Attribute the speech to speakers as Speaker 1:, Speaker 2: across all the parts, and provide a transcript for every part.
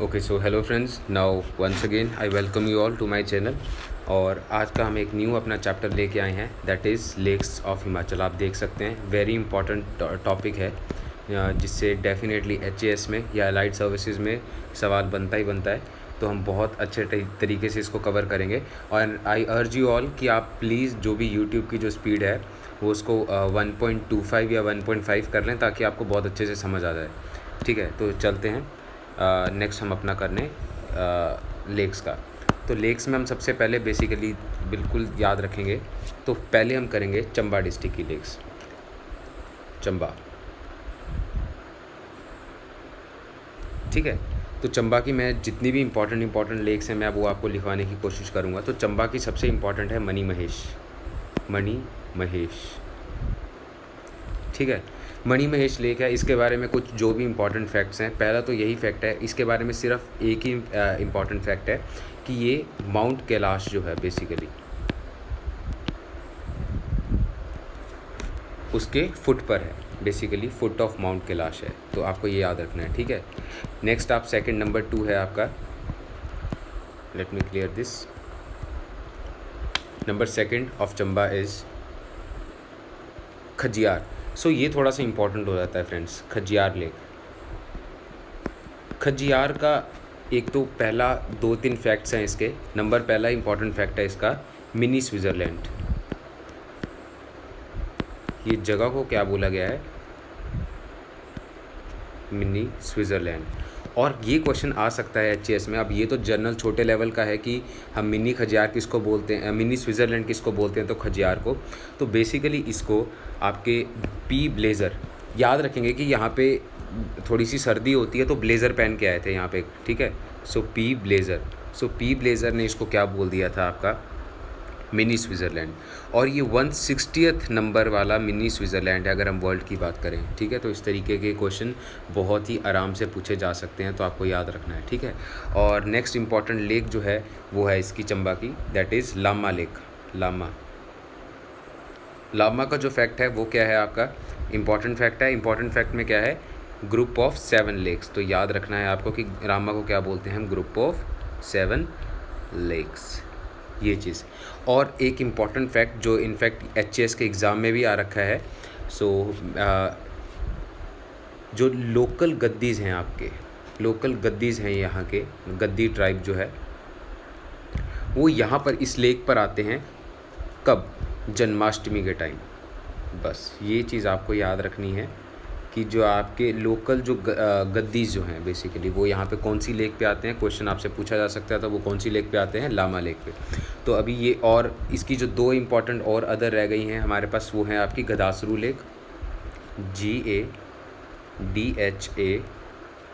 Speaker 1: Okay so hello friends, now once again I welcome you all to my channel. और आज का हम एक न्यू अपना चैप्टर लेके आए हैं, that is lakes of Himachal. आप देख सकते हैं वेरी इंपॉर्टेंट टॉपिक है, जिससे डेफिनेटली एचएएस में या अलाइड सर्विसेज में सवाल बनता ही बनता है। तो हम बहुत अच्छे तरीके से इसको कवर करेंगे। और आई अर्ज यू ऑल कि आप प्लीज़ जो भी यूट्यूब की जो स्पीड है वो उसको 1.25 या 1.5 कर लें, ताकि आपको बहुत अच्छे से समझ आ जाए। ठीक है, तो चलते हैं नेक्स्ट हम अपना करने लेक्स का। तो लेक्स में हम सबसे पहले बेसिकली बिल्कुल याद रखेंगे, तो पहले हम करेंगे चंबा डिस्ट्रिक्ट की लेक्स। चंबा, ठीक है। तो चंबा की मैं जितनी भी इंपॉर्टेंट लेक्स हैं मैं वो आपको लिखवाने की कोशिश करूँगा। तो चंबा की सबसे इम्पॉर्टेंट है मणि महेश। मणि महेश, ठीक है। मणि महेश लेक है, इसके बारे में कुछ जो भी इम्पॉर्टेंट फैक्ट्स हैं। पहला तो यही फैक्ट है, इसके बारे में सिर्फ एक ही इम्पॉर्टेंट फैक्ट है कि ये माउंट कैलाश जो है बेसिकली उसके फुट पर है, basically foot of mount Kailash है। तो आपको ये याद रखना है, ठीक है। नेक्स्ट आप सेकंड नंबर 2 है आपका, let me clear this. Number second of Chamba is Khajjiar. So ये थोड़ा सा इंपॉर्टेंट हो जाता है फ्रेंड्स, खजियार लेक। खजियार का एक तो पहला 2-3 फैक्ट्स हैं इसके। नंबर पहला इंपॉर्टेंट फैक्ट है इसका, मिनी स्विट्ज़रलैंड। ये जगह को क्या बोला गया है? Mini Switzerland. और ये क्वेश्चन आ सकता है एचएएस में। अब ये तो जनरल छोटे लेवल का है कि हम मिनी खजियार किसको बोलते हैं, मिनी स्विट्ज़रलैंड किसको बोलते हैं, तो खजियार को। तो बेसिकली इसको आपके पी ब्लेज़र याद रखेंगे कि यहाँ पे थोड़ी सी सर्दी होती है तो ब्लेज़र पहन के आए थे यहाँ पे, ठीक है। सो पी ब्लेज़र ने इसको क्या बोल दिया था आपका, मिनी स्विट्ज़रलैंड। और ये 160th नंबर वाला मिनी स्विट्ज़रलैंड है अगर हम वर्ल्ड की बात करें, ठीक है। तो इस तरीके के क्वेश्चन बहुत ही आराम से पूछे जा सकते हैं, तो आपको याद रखना है, ठीक है। और नेक्स्ट इंपॉर्टेंट लेक जो है वो है इसकी चंबा की, that is Lama lake. Lama का जो फैक्ट है वो क्या है आपका, इंपॉर्टेंट फैक्ट है। इंपॉर्टेंट फैक्ट में क्या है, ग्रुप ऑफ 7 लेक्स। तो याद रखना है आपको कि लामा को क्या बोलते हैं हम, ग्रुप ऑफ 7 लेक्स, ये चीज़। और एक इम्पॉर्टेंट फैक्ट जो इनफैक्ट एचएएस के एग्ज़ाम में भी आ रखा है, सो जो लोकल गद्दीज़ हैं आपके, लोकल गद्दीज़ हैं यहाँ के, गद्दी ट्राइब जो है वो यहाँ पर इस लेक पर आते हैं। कब? जन्माष्टमी के टाइम। बस ये चीज़ आपको याद रखनी है कि जो आपके लोकल जो गद्दीज़ जो हैं बेसिकली वो यहाँ पे कौन सी लेक पे आते हैं। क्वेश्चन आपसे पूछा जा सकता है तो वो कौन सी लेक पे आते हैं, लामा लेक पे। तो अभी ये, और इसकी जो 2 इम्पॉर्टेंट और अदर रह गई हैं हमारे पास, वो हैं आपकी गदासरू लेक,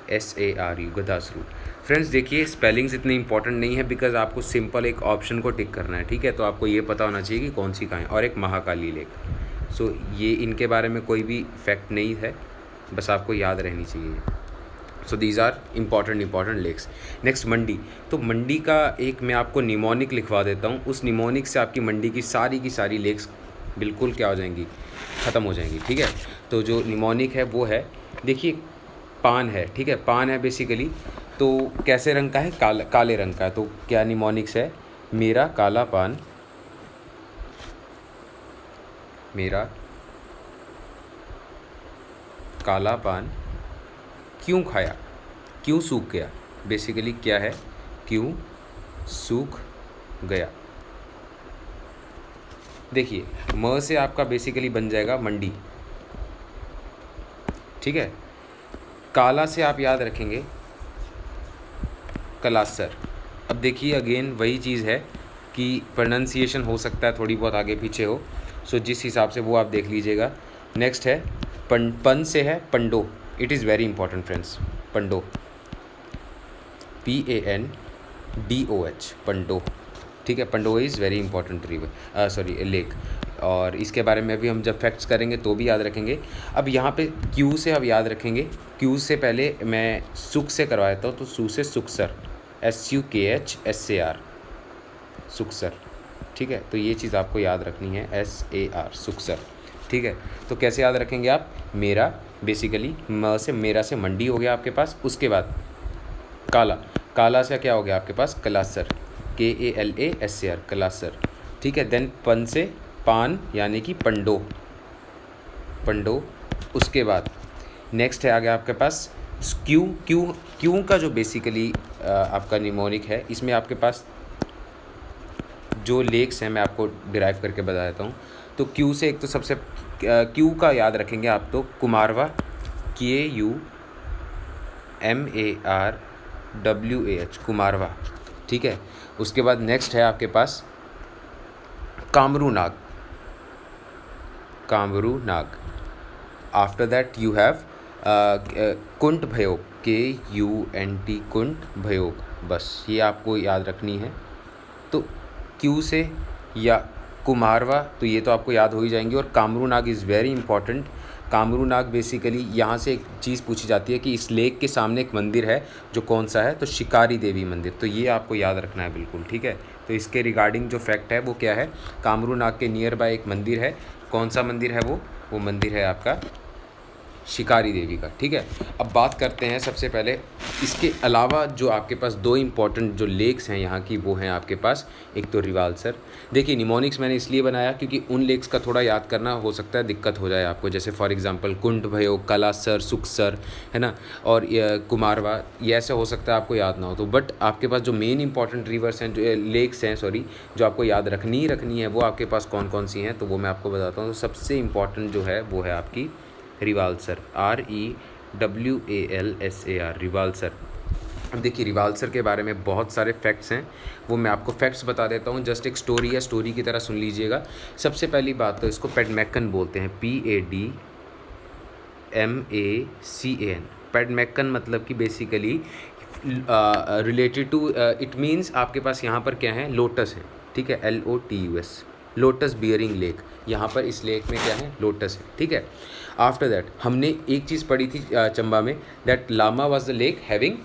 Speaker 1: GADHASARU, गदासरू। फ्रेंड्स देखिए, स्पेलिंग्स इतने इंपॉर्टेंट नहीं है, बिकॉज आपको सिंपल एक ऑप्शन को टिक करना है, ठीक है। तो आपको ये पता होना चाहिए कि कौन सी कहाँ है। और एक महाकाली लेक। सो ये इनके बारे में कोई भी फैक्ट नहीं है, बस आपको याद रहनी चाहिए। So these are important lakes. Next Mandi. तो मंडी का एक मैं आपको निमोनिक लिखवा देता हूँ, उस निमोनिक से आपकी मंडी की सारी लेक्स बिल्कुल क्या हो जाएंगी, ख़त्म हो जाएंगी, ठीक है। तो जो निमोनिक है वो है, देखिए पान है, ठीक है। पान है बेसिकली, तो कैसे रंग का है, काले रंग का है। तो क्या निमोनिक्स है, मेरा काला पान, मेरा काला पान क्यों खाया, क्यों सूख गया। बेसिकली क्या है, क्यों सूख गया। देखिए म से आपका बेसिकली बन जाएगा मंडी, ठीक है। काला से आप याद रखेंगे कलासर। अब देखिए अगेन वही चीज़ है कि प्रोनाउंसिएशन हो सकता है थोड़ी बहुत आगे पीछे हो, सो जिस हिसाब से वो आप देख लीजिएगा। नेक्स्ट है पन से है Pandoh. It is very important friends, Pandoh, PANDOH, Pandoh, ठीक है। Pandoh is very important lake. और इसके बारे में भी हम जब फैक्ट्स करेंगे तो भी याद रखेंगे। अब यहाँ पे क्यू से अब याद रखेंगे, क्यू से पहले मैं सुख से करवा देता हूँ। तो सू से सुखसर, SUKHSAR, सुखसर, ठीक है। तो ये चीज़ आपको याद रखनी है, SAR, सुखसर, ठीक है। तो कैसे याद रखेंगे आप, मेरा बेसिकली म से, मेरा से मंडी हो गया आपके पास। उसके बाद काला, काला से क्या हो गया आपके पास कलासर, KALASAR कलासर, ठीक है। देन पन से पान यानी कि पंडो, पंडो। उसके बाद नेक्स्ट है आ गया आपके पास क्यू, क्यू का जो बेसिकली आपका निमोनिक है, इसमें आपके पास जो लेक्स हैं मैं आपको डिराइव करके बता देता हूँ। तो क्यू से एक तो सबसे क्यू का याद रखेंगे आप तो कुमारवा, KUMARWAH कुमारवा, ठीक है। उसके बाद नेक्स्ट है आपके पास Kamru Nag, Kamru Nag. After that you have Kunt Bhayog, KUNT Kunt Bhayog, बस ये आपको याद रखनी है। तो क्यू से या कुमारवा, तो ये तो आपको याद हो ही जाएंगे। और Kamru Nag is very important. Kamru Nag basically यहाँ से एक चीज़ पूछी जाती है कि इस लेक के सामने एक मंदिर है, जो कौन सा है, तो शिकारी देवी मंदिर, तो ये आपको याद रखना है बिल्कुल, ठीक है। तो इसके रिगार्डिंग जो फैक्ट है वो क्या है, कामरू नाग के नियर बाय एक मंदिर है, कौन सा मंदिर है वो मंदिर है आपका शिकारी देवी का, ठीक है। अब बात करते हैं सबसे पहले इसके अलावा जो आपके पास दो इम्पॉर्टेंट जो लेक्स हैं यहाँ की, वो हैं आपके पास, एक तो रिवाल्सर। देखिए निमोनिक्स मैंने इसलिए बनाया क्योंकि उन लेक्स का थोड़ा याद करना हो सकता है दिक्कत हो जाए आपको, जैसे फॉर एग्जांपल कुंट भयोग, कलासर, सुखसर, है ना, और कुमारवा, ये ऐसे हो सकता है आपको याद ना हो। तो बट आपके पास जो मेन इंपॉर्टेंट रिवर्स हैं, जो लेक्स हैं सॉरी, जो आपको याद रखनी है वो आपके पास कौन कौन सी हैं, तो वो मैं आपको बताता हूँ। तो सबसे इम्पॉर्टेंट जो है वो है आपकी रिवाल्सर, REWALSAR रिवाल्सर। अब देखिए रिवाल्सर के बारे में बहुत सारे फैक्ट्स हैं, वो मैं आपको फैक्ट्स बता देता हूँ, जस्ट एक स्टोरी है, स्टोरी की तरह सुन लीजिएगा। सबसे पहली बात तो इसको पेडमैकन बोलते हैं, PADMACAN। पेडमैकन मतलब कि basically related to, it means आपके पास यहाँ पर क्या है, लोटस है, ठीक है, LOTUS, लोटस बियरिंग लेक। यहाँ पर इस लेक में क्या है, लोटस है, ठीक है। आफ्टर दैट हमने एक चीज़ पढ़ी थी चंबा में, that Lama was the lake having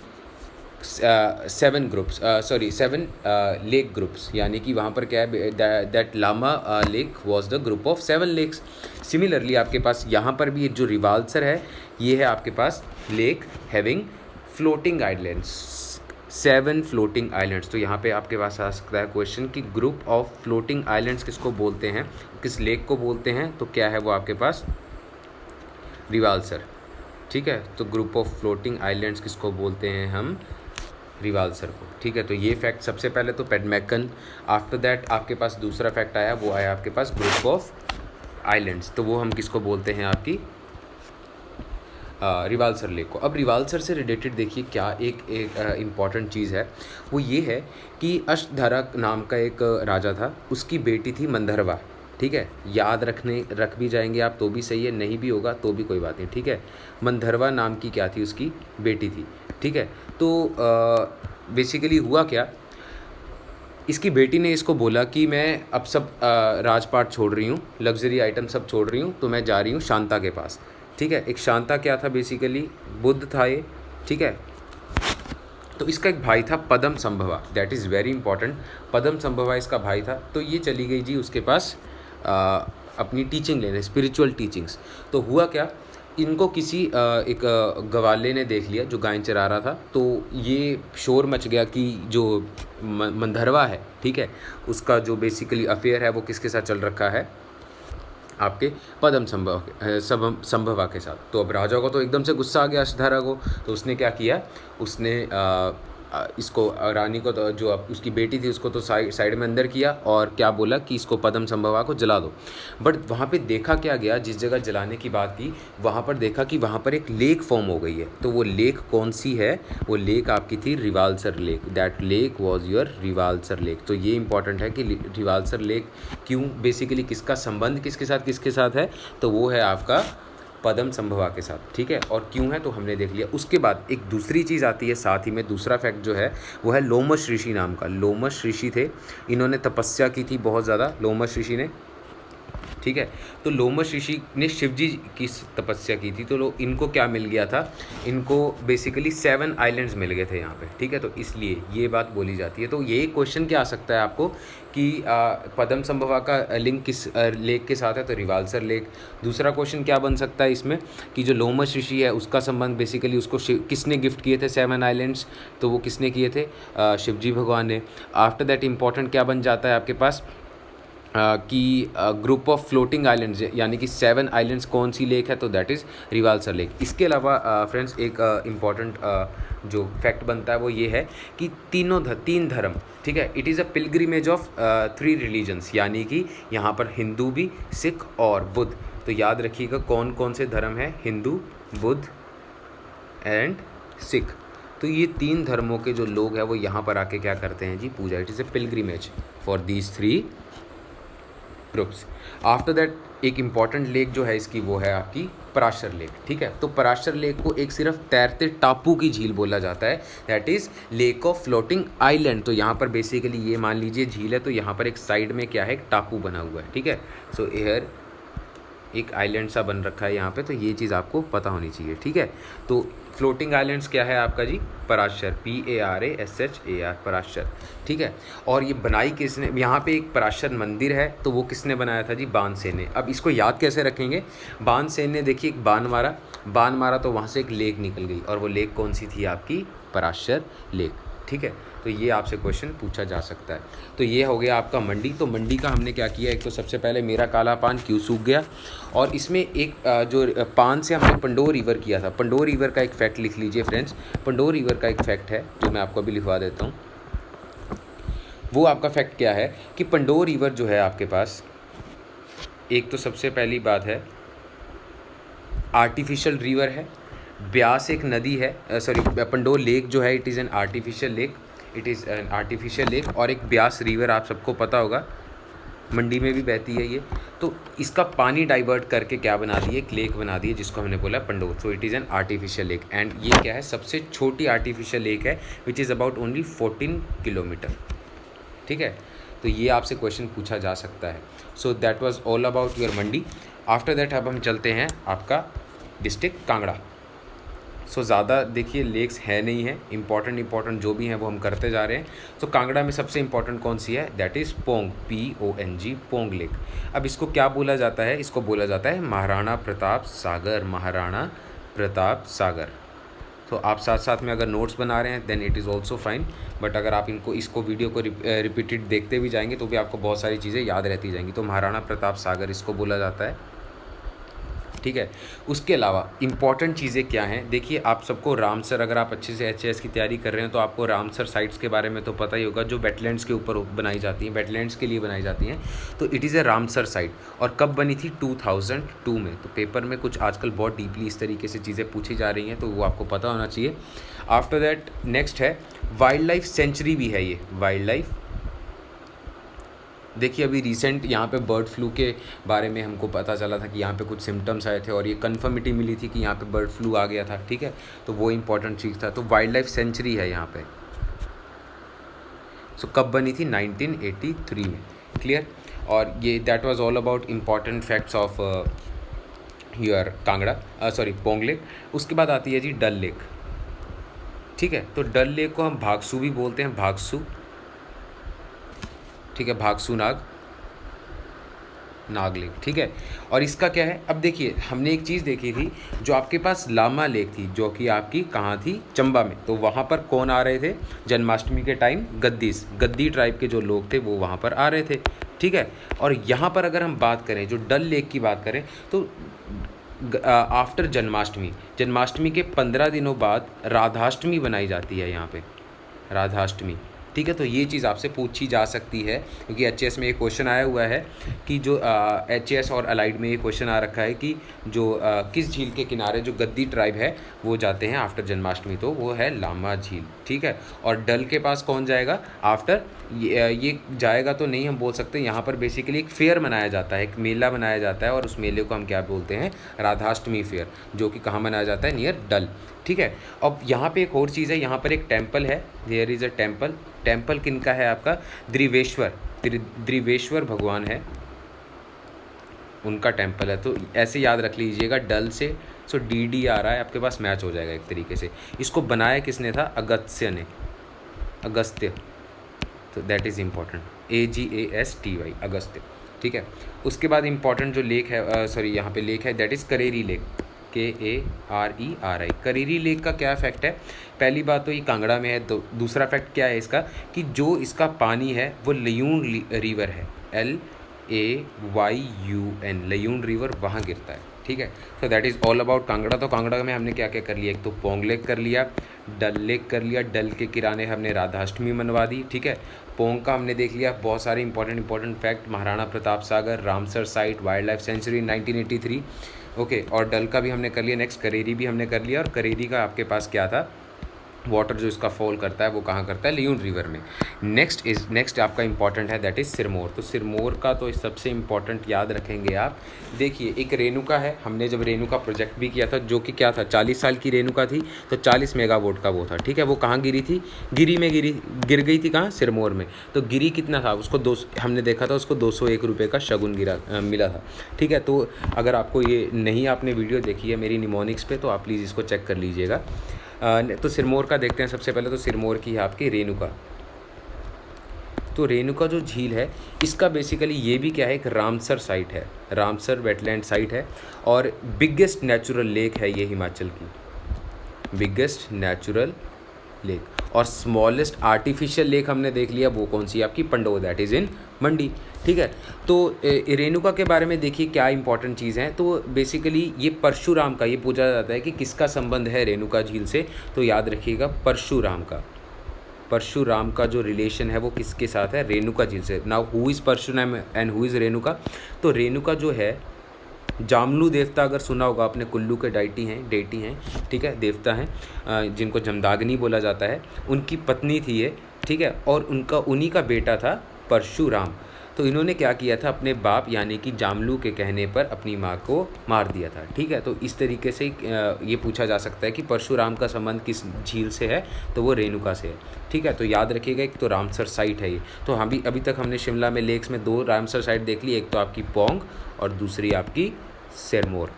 Speaker 1: 7 groups, 7 lake groups, यानी कि वहाँ पर क्या है, that Lama lake was the group of 7 lakes. Similarly आपके पास यहाँ पर भी जो रिवाल्सर है, ये है आपके पास lake having floating islands, 7 floating islands. तो यहाँ पे आपके पास आ सकता है क्वेश्चन कि ग्रुप ऑफ फ्लोटिंग आइलैंड्स किसको बोलते हैं, किस लेक को बोलते हैं, तो क्या है वो आपके पास रिवाल्सर, ठीक है। तो ग्रुप ऑफ फ्लोटिंग आइलैंड्स किसको बोलते हैं हम, रिवाल्सर को, ठीक है। तो ये फैक्ट सबसे पहले तो पेडमैकन। आफ्टर दैट आपके पास दूसरा फैक्ट आया, वो आया आपके पास ग्रुप ऑफ आइलैंड्स, तो वो हम किसको बोलते हैं, आपकी रिवाल्सर लेक को। अब रिवाल्सर से रिलेटेड देखिए क्या एक इम्पॉर्टेंट चीज़ है, वो ये है कि अष्टधारा नाम का एक राजा था, उसकी बेटी थी मंधरवा, ठीक है। याद रख भी जाएंगे आप तो भी सही है, नहीं भी होगा तो भी कोई बात नहीं, ठीक है। मंधरवा नाम की क्या थी, उसकी बेटी थी, ठीक है। तो बेसिकली हुआ क्या, इसकी बेटी ने इसको बोला कि मैं अब सब राजपाट छोड़ रही हूँ, लग्जरी आइटम सब छोड़ रही हूँ, तो मैं जा रही हूँ शांता के पास, ठीक है। एक शांता क्या था, बेसिकली बुद्ध था ये, ठीक है। तो इसका एक भाई था पद्म संभवा, दैट इज़ वेरी इंपॉर्टेंट, पद्म संभवा इसका भाई था। तो ये चली गई जी उसके पास अपनी टीचिंग लेने, स्पिरिचुअल टीचिंग्स। तो हुआ क्या, इनको किसी एक गवाले ने देख लिया जो गाय चरा रहा था, तो ये शोर मच गया कि जो मंधरवा है, ठीक है, उसका जो बेसिकली अफेयर है वो किसके साथ चल रखा है, आपके पद्म संभवा के साथ। तो अब राजा को तो एकदम से गुस्सा आ गया अष्टधारा को, तो उसने क्या किया, उसने इसको रानी को तो जो उसकी बेटी थी उसको तो साइड में अंदर किया, और क्या बोला कि इसको पद्म संभवा को जला दो। बट वहाँ पे देखा क्या गया, जिस जगह जलाने की बात की वहाँ पर देखा कि वहाँ पर एक लेक फॉर्म हो गई है। तो वो लेक कौन सी है, वो लेक आपकी थी Rewalsar lake, that lake was your Rewalsar lake. तो ये इंपॉर्टेंट है कि रिवाल्सर लेक क्यों, बेसिकली किसका संबंध किसके साथ है, तो वो है आपका पद्म संभवा के साथ, ठीक है। और क्यों है तो हमने देख लिया। उसके बाद एक दूसरी चीज़ आती है साथ ही में, दूसरा फैक्ट जो है वो है लोमश ऋषि नाम का। लोमश ऋषि थे, इन्होंने तपस्या की थी बहुत ज़्यादा, लोमश ऋषि ने, ठीक है। तो लोमश ऋषि ने शिव जी की तपस्या की थी, तो इनको क्या मिल गया था, इनको बेसिकली 7 आइलैंड्स मिल गए थे यहाँ पे, ठीक है। तो इसलिए ये बात बोली जाती है। तो ये क्वेश्चन क्या आ सकता है आपको कि पद्म संभवा का लिंक किस लेक के साथ है, तो रिवाल्सर लेक। दूसरा क्वेश्चन क्या बन सकता है इसमें कि जो लोमश ऋषि है उसका संबंध बेसिकली उसको किसने गिफ्ट किए थे 7 आइलैंड्स, तो वो किसने किए थे, शिवजी भगवान ने। आफ्टर दैट इंपॉर्टेंट क्या बन जाता है आपके पास कि ग्रुप ऑफ फ्लोटिंग आइलैंड्स, यानी कि 7 आइलैंड्स कौन सी लेक है, तो दैट इज़ रिवाल्सर लेक। इसके अलावा फ्रेंड्स एक इम्पॉर्टेंट जो फैक्ट बनता है वो ये है कि तीन धर्म, ठीक है, it is a pilgrimage of 3 religions, यानी कि यहाँ पर हिंदू भी, सिख और बुद्ध। तो याद रखिएगा कौन कौन से धर्म है, हिंदू, बुद्ध एंड सिख। तो ये 3 धर्मों के जो लोग हैं वो यहाँ पर आके क्या करते हैं जी, पूजा। It is a pilgrimage for these 3 groups. After that एक इम्पॉर्टेंट लेक जो है इसकी वो है आपकी पराशर लेक, ठीक है। तो पराशर लेक को एक सिर्फ तैरते टापू की झील बोला जाता है, that is lake of floating island. तो यहाँ पर बेसिकली ये मान लीजिए झील है, तो यहाँ पर एक साइड में क्या है, एक टापू बना हुआ है, ठीक है। सो एयर एक आइलैंड सा बन रखा है यहाँ पे, तो ये चीज़ आपको पता होनी चाहिए, ठीक है। तो फ्लोटिंग आइलैंड्स क्या है आपका जी, पराशर, PARASHAR, पराशर, ठीक है। और ये बनाई किसने, यहाँ पे एक पराशर मंदिर है, तो वो किसने बनाया था जी, बाणसेन ने। अब इसको याद कैसे रखेंगे, बाणसेन ने देखिए एक बाण मारा तो वहाँ से एक लेक निकल गई, और वो लेक कौन सी थी आपकी, पराशर लेक, ठीक है। तो ये आपसे क्वेश्चन पूछा जा सकता है। तो ये हो गया आपका मंडी। तो मंडी का हमने क्या किया, एक तो सबसे पहले मेरा काला पान क्यों सूख गया, और इसमें एक जो पान से हमने पंडोर रिवर किया था, पंडोर रिवर का एक फैक्ट लिख लीजिए फ्रेंड्स। पंडोर रिवर का एक फैक्ट है जो मैं आपको अभी लिखवा देता हूँ। वो आपका फैक्ट क्या है कि पंडोर रिवर जो है आपके पास, एक तो सबसे पहली बात है आर्टिफिशियल रिवर है, ब्यास एक नदी है, पंडोर लेक जो है it is an artificial lake, और एक ब्यास रिवर आप सबको पता होगा मंडी में भी बहती है ये। तो इसका पानी डाइवर्ट करके क्या बना दिए, एक लेक बना दिए जिसको हमने बोला पंडोर। सो it is an artificial lake, and ये क्या है, सबसे छोटी आर्टिफिशियल लेक है which is about only 14 kilometre, ठीक है। तो ये आपसे क्वेश्चन पूछा जा सकता है। So that was all about your Mandi. After that अब हम चलते हैं आपका डिस्ट्रिक्ट कांगड़ा। सो ज़्यादा देखिए लेक्स है नहीं है, इंपॉर्टेंट जो भी हैं वो हम करते जा रहे हैं। तो कांगड़ा में सबसे इंपॉर्टेंट कौन सी है, that is Pong, PONG, Pong lake. अब इसको क्या बोला जाता है, इसको बोला जाता है महाराणा प्रताप सागर। तो आप साथ साथ में अगर नोट्स बना रहे हैं then it is also fine, but अगर आप इसको वीडियो को रिपीटेड देखते भी जाएंगे तो भी आपको बहुत सारी चीज़ें याद रहती जाएंगी। तो महाराणा प्रताप सागर इसको बोला जाता है, ठीक है। उसके अलावा इंपॉर्टेंट चीज़ें क्या हैं, देखिए आप सबको रामसर, अगर आप अच्छे से HAS की तैयारी कर रहे हैं तो आपको रामसर साइट्स के बारे में तो पता ही होगा, जो वेटलैंड्स के ऊपर बनाई जाती हैं, वेटलैंड्स के लिए बनाई जाती हैं। तो it is A Ramsar site, और कब बनी थी, 2002 में। तो पेपर में कुछ आजकल बहुत डीपली इस तरीके से चीज़ें पूछी जा रही हैं, तो वो आपको पता होना चाहिए। आफ्टर दैट नेक्स्ट है वाइल्ड लाइफ सेंचुरी भी है ये, वाइल्ड लाइफ। देखिए अभी रिसेंट यहाँ पे बर्ड फ्लू के बारे में हमको पता चला था कि यहाँ पे कुछ सिम्टम्स आए थे, और ये कन्फर्मिटी मिली थी कि यहाँ पे बर्ड फ्लू आ गया था, ठीक है। तो वो इम्पॉर्टेंट चीज़ था। तो वाइल्ड लाइफ सेंचुरी है यहाँ पे। सो कब बनी थी, 1983 में, क्लियर। और ये that was all about important facts of your Kangra, Pong lake. उसके बाद आती है जी डल लेक, ठीक है। तो डल लेक को हम भागसू भी बोलते हैं, भागसू, ठीक है, भागसू नाग लेक, ठीक है। और इसका क्या है, अब देखिए हमने एक चीज़ देखी थी, जो आपके पास लामा लेक थी जो कि आपकी कहाँ थी, चंबा में। तो वहाँ पर कौन आ रहे थे जन्माष्टमी के टाइम, गद्दी ट्राइब के जो लोग थे वो वहाँ पर आ रहे थे, ठीक है। और यहाँ पर अगर हम बात करें, जो डल लेक की बात करें, तो आफ्टर जन्माष्टमी के 15 दिनों बाद राधाष्टमी बनाई जाती है यहाँ पे, राधाष्टमी, ठीक है। तो ये चीज़ आपसे पूछी जा सकती है, क्योंकि HAS में ये क्वेश्चन आया हुआ है कि जो HAS और अलाइड में ये क्वेश्चन आ रखा है कि जो किस झील के किनारे जो गद्दी ट्राइब है वो जाते हैं आफ्टर जन्माष्टमी, तो वो है लामा झील, ठीक है। और डल के पास कौन जाएगा आफ्टर, ये जाएगा तो नहीं हम बोल सकते। यहाँ पर बेसिकली एक फेयर मनाया जाता है, एक मेला मनाया जाता है, और उस मेले को हम क्या बोलते हैं, राधाष्टमी फेयर, जो कि कहाँ मनाया जाता है, नियर डल, ठीक है। अब यहाँ पे एक और चीज़ है, यहाँ पर एक टेम्पल है, देयर इज़ अ टेम्पल किनका है आपका, द्रिवेश्वर भगवान है, उनका टेम्पल है। तो ऐसे याद रख लीजिएगा डल से, सो डी आ रहा है आपके पास, मैच हो जाएगा एक तरीके से। इसको बनाया किसने था? अगस्त्य ने, अगस्त्य, तो that is important, AGASTY, Agastya, ठीक है। उसके बाद इम्पॉर्टेंट जो लेक है, सॉरी यहाँ पे लेक है, that is Kareri lake, KARERI। Kareri lake का क्या इफेक्ट है? पहली बात तो ये कांगड़ा में है, तो दूसरा फैक्ट क्या है इसका कि जो इसका पानी है वो लयून रिवर है, LAYUN, लयून रिवर वहाँ गिरता है, ठीक है। So that is all about Kangra. तो कांगड़ा में हमने क्या क्या कर लिया? एक तो पोंग लेक कर लिया, डल लेक कर लिया, डल के किराने हमने राधाष्टमी मनवा दी, ठीक है। पोंग का हमने देख लिया, बहुत सारे important fact, Maharana Pratap Sagar, Ramsar site, wildlife sanctuary 1983, okay. और डल का भी हमने कर लिया। नेक्स्ट करेरी भी हमने कर लिया, और करेरी का आपके पास क्या था? वाटर जो इसका फॉल करता है वो कहाँ करता है? लियून रिवर में। नेक्स्ट आपका इंपॉर्टेंट है, दैट इज़ सिरमौर। तो सिरमौर का तो सबसे इम्पॉर्टेंट याद रखेंगे आप। देखिए एक रेणुका है, हमने जब रेणुका प्रोजेक्ट भी किया था, जो कि क्या था, 40 साल की रेणुका थी, तो 40 मेगावाट का वो था, ठीक है। वो कहाँ गिरी थी? गिर गई थी कहाँ? सिरमौर में। तो गिरी कितना था उसको? हमने देखा था उसको 201 रुपये का शगुन मिला था, ठीक है। तो अगर आपको ये नहीं, आपने वीडियो देखी है मेरी निमोनिक्स पे, तो आप प्लीज़ इसको चेक कर लीजिएगा। तो सिरमौर का देखते हैं सबसे पहले। तो सिरमौर की है आपकी रेणुका। तो रेणुका जो झील है, इसका बेसिकली ये भी क्या है, एक रामसर साइट है, रामसर वेटलैंड साइट है, और बिगेस्ट नेचुरल लेक है ये हिमाचल की, बिगेस्ट नेचुरल लेक। और स्मॉलेस्ट आर्टिफिशियल लेक हमने देख लिया, वो कौन सी आपकी? पंडोह, दैट इज़ इन मंडी, ठीक है। तो रेणुका के बारे में देखिए क्या इंपॉर्टेंट चीज़ है। तो बेसिकली ये परशुराम का, ये पूछा जाता है कि किसका संबंध है रेणुका झील से, तो याद रखिएगा परशुराम का। परशुराम का जो रिलेशन है वो किसके साथ है? रेणुका झील से। Now who is Parshuram and who is Renuka? तो रेणुका जो है, जामलू देवता अगर सुना होगा आपने, कुल्लू के डेटी हैं, ठीक है, देवता हैं, जिनको जमदाग्नि बोला जाता है, उनकी पत्नी थी ये, ठीक है। और उन्हीं का बेटा था परशुराम। तो इन्होंने क्या किया था? अपने बाप यानी कि जामलू के कहने पर अपनी माँ को मार दिया था, ठीक है। तो इस तरीके से ये पूछा जा सकता है कि परशुराम का संबंध किस झील से है, तो वो रेणुका से है, ठीक है। तो याद रखिएगा, एक तो रामसर साइट है ये। तो हम अभी तक हमने शिमला में लेक्स में 2 रामसर साइट देख ली, एक तो आपकी पोंग और दूसरी आपकी सिरमौर,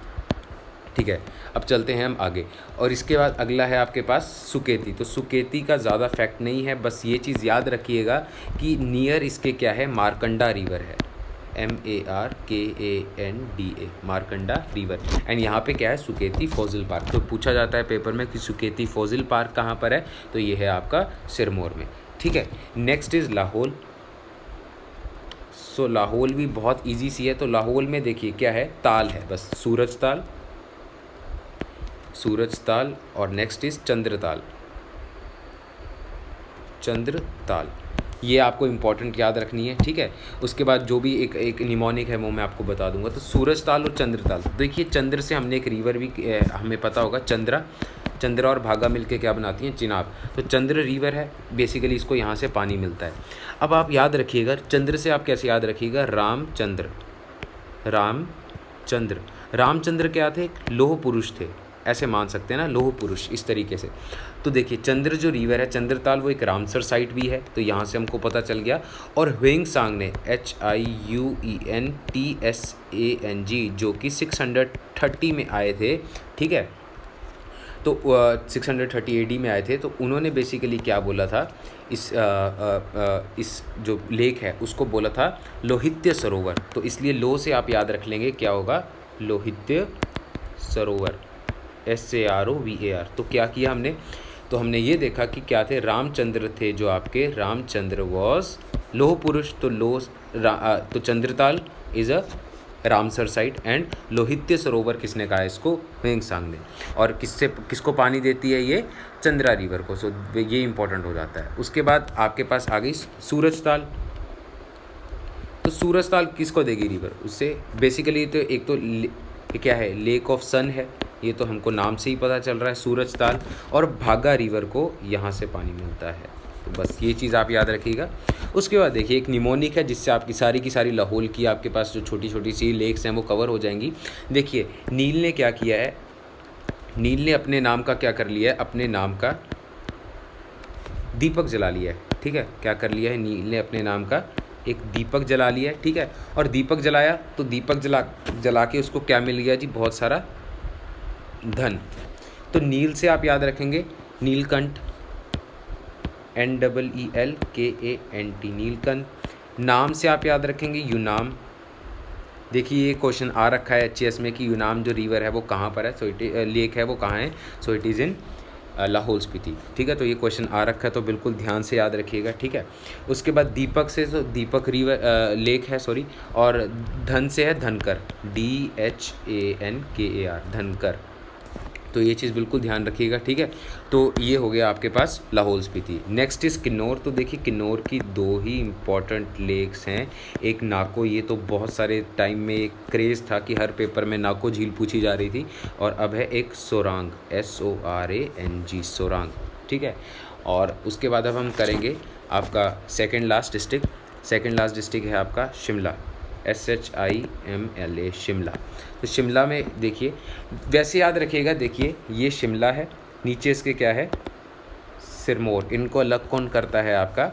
Speaker 1: ठीक है। अब चलते हैं हम आगे, और इसके बाद अगला है आपके पास सुकेती। तो सुकेती का ज़्यादा फैक्ट नहीं है, बस ये चीज़ याद रखिएगा कि नियर इसके क्या है? मारकंडा रिवर है, MARKANDA, मारकंडा रिवर। एंड यहाँ पे क्या है? Suketi fossil park. तो पूछा जाता है पेपर में कि सुकेती फॉसिल पार्क कहाँ पर है, तो ये है आपका सिरमौर में, ठीक है। Next is Lahaul. सो लाहौल भी बहुत इजी सी है। तो लाहौल में देखिए क्या है? ताल है, बस सूरज ताल, और नेक्स्ट इज चंद्रताल, ये आपको इंपॉर्टेंट याद रखनी है, ठीक है। उसके बाद जो भी एक निमोनिक है वो मैं आपको बता दूंगा। तो सूरज ताल और चंद्रताल, देखिए चंद्र से हमने एक रिवर भी हमें पता होगा, चंद्रा और भागा मिलके क्या बनाती हैं? चिनाब। तो चंद्र रिवर है, बेसिकली इसको यहाँ से पानी मिलता है। अब आप याद रखिएगा, चंद्र से आप कैसे याद रखिएगा? रामचंद्र क्या थे? लोह पुरुष थे, ऐसे मान सकते हैं ना, लोह पुरुष, इस तरीके से। तो देखिए चंद्र जो रिवर है, चंद्रताल, वो एक रामसर साइट भी है, तो यहाँ से हमको पता चल गया। और ह्वेंगसांग ने, HIUENTSANG, जो कि 630 में आए थे, ठीक है। तो 630 AD में आए थे। तो उन्होंने बेसिकली क्या बोला था? इस जो लेक है उसको बोला था लोहित्य सरोवर। तो इसलिए लो से आप याद रख लेंगे, क्या होगा? लोहित्य सरोवर, SAROVAR। तो क्या किया हमने? तो हमने ये देखा कि क्या थे? रामचंद्र थे जो आपके, रामचंद्र वॉज लोह पुरुष। तो Chandratal is a Ramsar site, and Lohitya Sarovar किसने कहा इसको? ह्वेंगसांग ने। और किसको पानी देती है ये? चंद्रा रिवर को। सो ये इंपॉर्टेंट हो जाता है। उसके बाद आपके पास आ गई सूरजताल। तो सूरजताल किसको देगी रिवर? उससे बेसिकली तो एक तो क्या है? लेक ऑफ सन है, ये तो हमको नाम से ही पता चल रहा है, सूरजताल। और भागा रिवर को यहाँ से पानी मिलता है। तो बस ये चीज़ आप याद रखिएगा। उसके बाद देखिए एक निमोनिक है, जिससे आपकी सारी की सारी लाहौल की आपके पास जो छोटी छोटी सी लेक्स हैं वो कवर हो जाएंगी। देखिए नील ने क्या किया है? नील ने अपने नाम का क्या कर लिया है? अपने नाम का दीपक जला लिया है, ठीक है। क्या कर लिया है? नील ने अपने नाम का एक दीपक जला लिया, ठीक है। और दीपक जलाया तो दीपक जला के उसको क्या मिल गया जी, बहुत सारा धन। तो नील से आप याद रखेंगे नीलकंठ, NEELKANT नीलकंठ। नाम से आप याद रखेंगे यूनाम। देखिए ये क्वेश्चन आ रखा है HAS में कि यूनाम जो रिवर है वो कहाँ पर है, सो लेक है वो कहाँ है, so it is in Lahaul Spiti, ठीक है। तो ये क्वेश्चन आ रखा है तो बिल्कुल ध्यान से याद रखिएगा, ठीक है। उसके बाद दीपक से, तो दीपक रिवर लेक है, सॉरी। और धन से है धनकर, DHANKAR धनकर। तो ये चीज़ बिल्कुल ध्यान रखिएगा, ठीक है। तो ये हो गया आपके पास लाहौल स्पीति। Next is Kinnaur. तो देखिए किन्नौर की दो ही इम्पॉर्टेंट लेक्स हैं, एक नाको, ये तो बहुत सारे टाइम में एक क्रेज़ था कि हर पेपर में नाको झील पूछी जा रही थी, और अब है एक सोरांग, SORANG सोरांग, ठीक है। और उसके बाद अब हम करेंगे आपका सेकेंड लास्ट डिस्ट्रिक्ट है आपका शिमला, SHIMLA शिमला। तो शिमला में देखिए, वैसे याद रखिएगा, देखिए ये शिमला है, नीचे इसके क्या है सिरमौर, इनको अलग कौन करता है आपका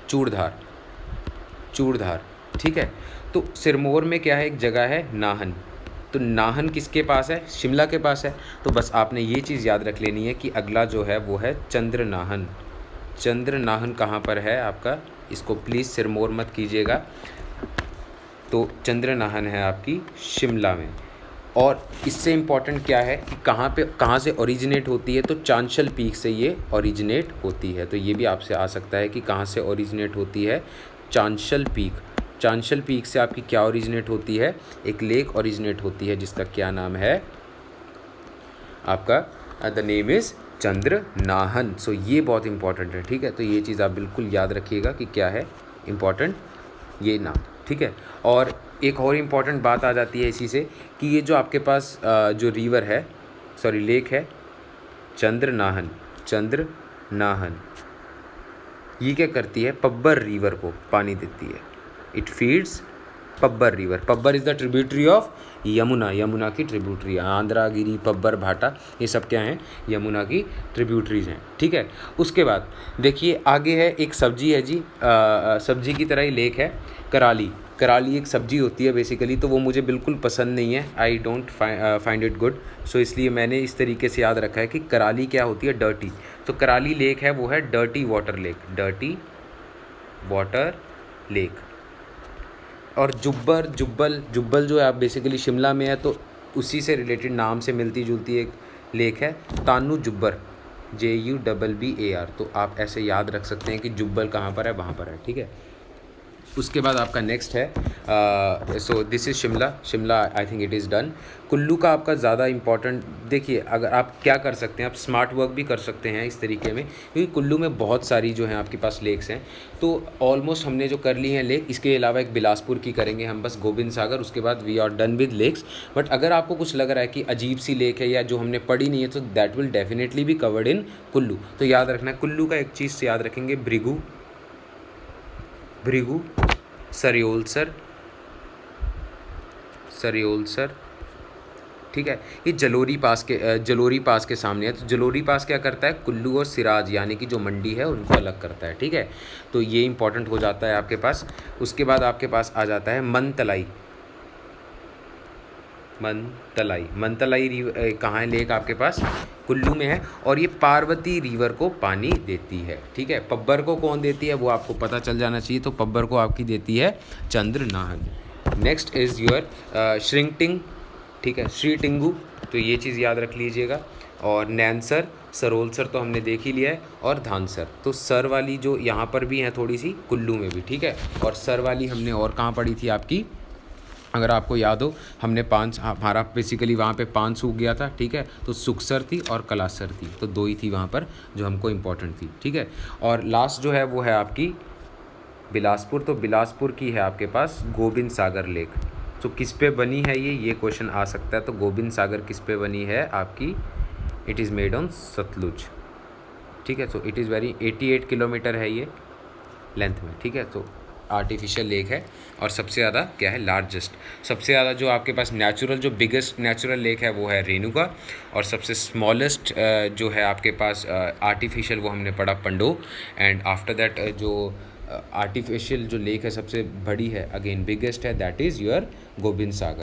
Speaker 1: चूड़धार, ठीक है। तो सिरमौर में क्या है, एक जगह है नाहन, तो नाहन किसके पास है, शिमला के पास है। तो बस आपने ये चीज़ याद रख लेनी है कि अगला जो है वो है चंद्रनाहन। चंद्रनाहन कहाँ पर है आपका, इसको प्लीज़ सिरमौर मत कीजिएगा। तो चंद्रनाहन है आपकी शिमला में। और इससे इम्पॉर्टेंट क्या है कि कहाँ से ओरिजिनेट होती है, तो चांशल पीक से ये ओरिजिनेट होती है। तो ये भी आपसे आ सकता है कि कहाँ से ओरिजिनेट होती है, चांशल पीक से आपकी क्या ओरिजिनेट होती है, एक लेक ओरिजिनेट होती है जिसका क्या नाम है आपका, द नेम इज़ चंद्रनाहन। सो ये बहुत इंपॉर्टेंट है, ठीक है। तो ये चीज़ आप बिल्कुल याद रखिएगा कि क्या है इम्पॉर्टेंट ये नाम, ठीक है। और एक और इम्पॉर्टेंट बात आ जाती है इसी से कि ये जो आपके पास जो रिवर है, सॉरी लेक है चंद्रनाहन, ये क्या करती है, पब्बर रिवर को पानी देती है। It feeds Pabbar river. Pabbar is the tributary of Yamuna की ट्रिब्यूटरी। आंध्रा, गिरी, पब्बर, भाटा, ये सब क्या हैं, यमुना की ट्रिब्यूटरीज हैं, ठीक है। उसके बाद देखिए आगे है एक सब्जी है जी, सब्जी की तरह ही लेक है कराली एक सब्जी होती है बेसिकली, तो वो मुझे बिल्कुल पसंद नहीं है, I don't find it good. So इसलिए मैंने इस तरीके से याद रखा है कि कराली क्या होती है, डर्टी। तो कराली लेक है वो है डर्टी वाटर लेक। और जुब्बल जो है आप बेसिकली शिमला में है, तो उसी से रिलेटेड नाम से मिलती जुलती एक लेक है तानू जुब्बर, JUBBAR। तो आप ऐसे याद रख सकते हैं कि जुब्बल कहाँ पर है, वहाँ पर है, ठीक है। उसके बाद आपका नेक्स्ट है, so this is Shimla I think it is done. Kullu का आपका ज़्यादा इंपॉर्टेंट, देखिए अगर आप क्या कर सकते हैं, आप स्मार्ट वर्क भी कर सकते हैं इस तरीके में, क्योंकि कुल्लू में बहुत सारी जो हैं आपके पास लेक्स हैं। तो ऑलमोस्ट हमने जो कर ली हैं लेक, इसके अलावा एक बिलासपुर की करेंगे हम, बस गोबिंद सागर, उसके बाद we are done with lakes. But अगर आपको कुछ लग रहा है कि अजीब सी लेक है या जो हमने पढ़ी नहीं है, तो that will definitely be covered in Kullu. तो याद रखना है कुल्लू का एक चीज़ से याद रखेंगे, भृगु, सरियोलसर, ठीक है। ये जलोरी पास के सामने है। तो जलोरी पास क्या करता है, कुल्लू और सिराज यानी कि जो मंडी है उनको अलग करता है, ठीक है। तो ये इंपॉर्टेंट हो जाता है आपके पास। उसके बाद आपके पास आ जाता है मनतलाई कहाँ है लेक आपके पास, कुल्लू में है। और ये पार्वती रिवर को पानी देती है, ठीक है। पब्बर को कौन देती है वो आपको पता चल जाना चाहिए। तो पब्बर को आपकी देती है चंद्रनाहन। नेक्स्ट इज़ योर श्रिंगटिंग, ठीक है, श्री टिंगू। तो ये चीज़ याद रख लीजिएगा। और नैनसर, सरोलसर तो हमने देख ही लिया है, और धानसर। तो सर वाली जो यहाँ पर भी है थोड़ी सी कुल्लू में भी, ठीक है। और सर वाली हमने और कहाँ पढ़ी थी आपकी, अगर आपको याद हो, हमने हमारा बेसिकली वहाँ पे 5 सूख गया था, ठीक है। तो सुखसर थी और कलासर थी, तो 2 ही थी वहाँ पर जो हमको इम्पोर्टेंट थी, ठीक है। और लास्ट जो है वो है आपकी बिलासपुर। तो बिलासपुर की है आपके पास गोबिंद सागर लेक। तो किस पे बनी है ये क्वेश्चन आ सकता है। तो गोबिंद सागर किस पे बनी है आपकी, it is made on Sutlej, ठीक है। So it is very 88 kilometre है ये लेंथ में, ठीक है। तो आर्टिफिशियल लेक है। और सबसे ज़्यादा क्या है, लार्जेस्ट, सबसे ज़्यादा जो आपके पास जो बिगेस्ट नेचुरल लेक है वो है रेणुका। और सबसे स्मॉलेस्ट जो है आपके पास आर्टिफिशियल, वो हमने पढ़ा पंडो। एंड आफ्टर दैट जो आर्टिफिशियल जो लेक है सबसे बड़ी है, अगेन बिगेस्ट है, that is your Gobind Sagar.